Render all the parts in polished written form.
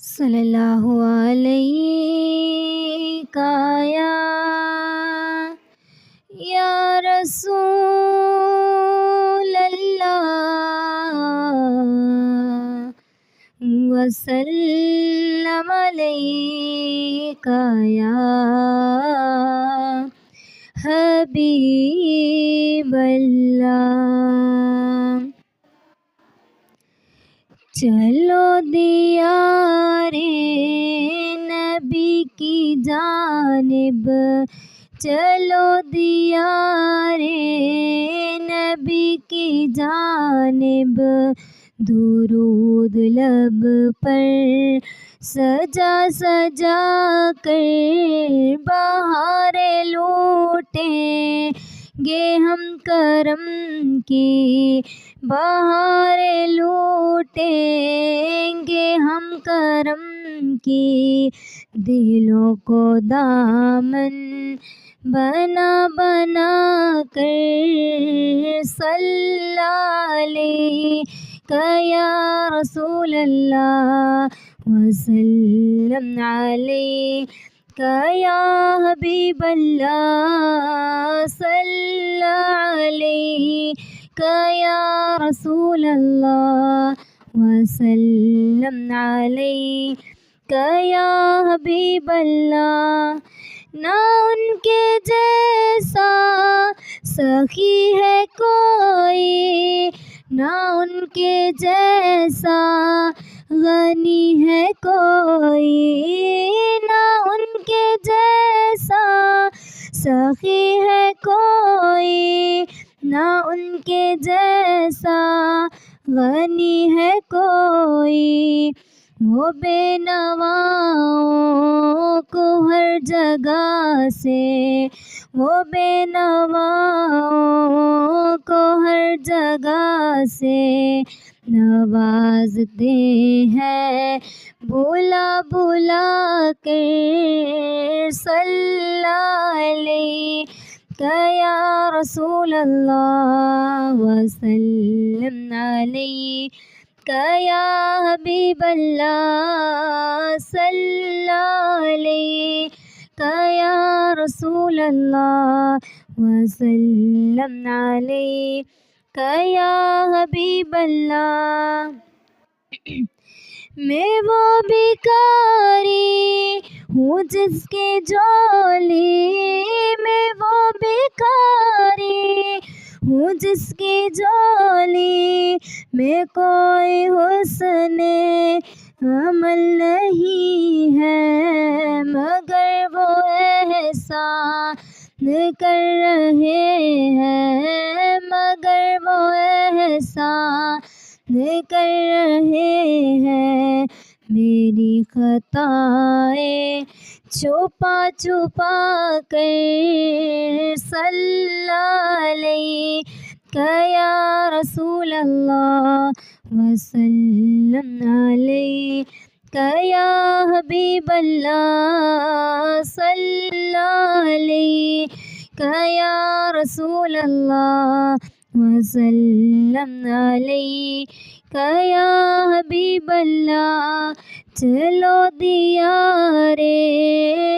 صلی اللہ علیہ یا رسول اللہ وسلم علیک یا حبیب اللہ۔ چلو دیار نبی کی جانب، چلو دیار نبی کی جانب، درود لب پر سجا سجا کر بہاریں لوٹیں گے ہم کرم کی، بہاریں لوٹیں گے ہم کرم کی، دلوں کو دامن بنا بنا کر صلی علیک یا رسول اللہ وسلم علیک یا حبیب اللہ، صلی علیک یا رسول اللہ وسلم علیک یا حبیب اللہ۔ نہ ان کے جیسا سخی ہے کوئی، نہ ان کے جیسا غنی ہے کوئی، نہ ان کے جیسا سخی ہے کوئی، نہ ان کے جیسا غنی ہے کوئی، وہ بے نواؤں کو ہر جگہ سے، وہ بے نواؤں کو ہر جگہ سے نوازتے ہیں بلا بلا کر، صلی علیک یا رسول اللہ وسلم علیک یا حبیب اللہ، صلی علیک یا رسول اللہ وسلم علیک یا حبیب اللہ۔ میں وہ بھکاری ہوں جس کی جھولی، میں وہ بھکاری ہوں جس کی جھولی میں کوئی حسن عمل نہیں ہے، مگر وہ احسان کر رہے ہیں، مگر وہ احسان کر رہے ہیں، میری خطائیں چھپا چھپا کر، صلی علیک یا رسول اللہ وسلم علیک یا حبیب اللہ، صلی علیک یا رسول اللہ وسلم علیک یا حبیب اللہ۔ چلو دیار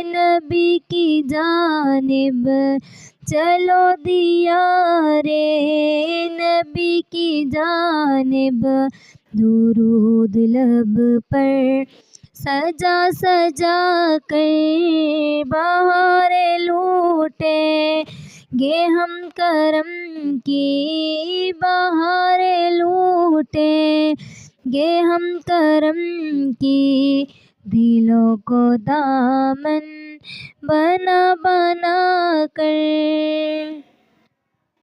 نبی کی جانب، چلو دیار نبی کی جانب، درود لب پر سجا سجا کر بہاریں لوٹیں گے ہم کرم کی، بہاریں لوٹیں گے ہم کرم کی، دلوں کو دامن بنا بنا کر۔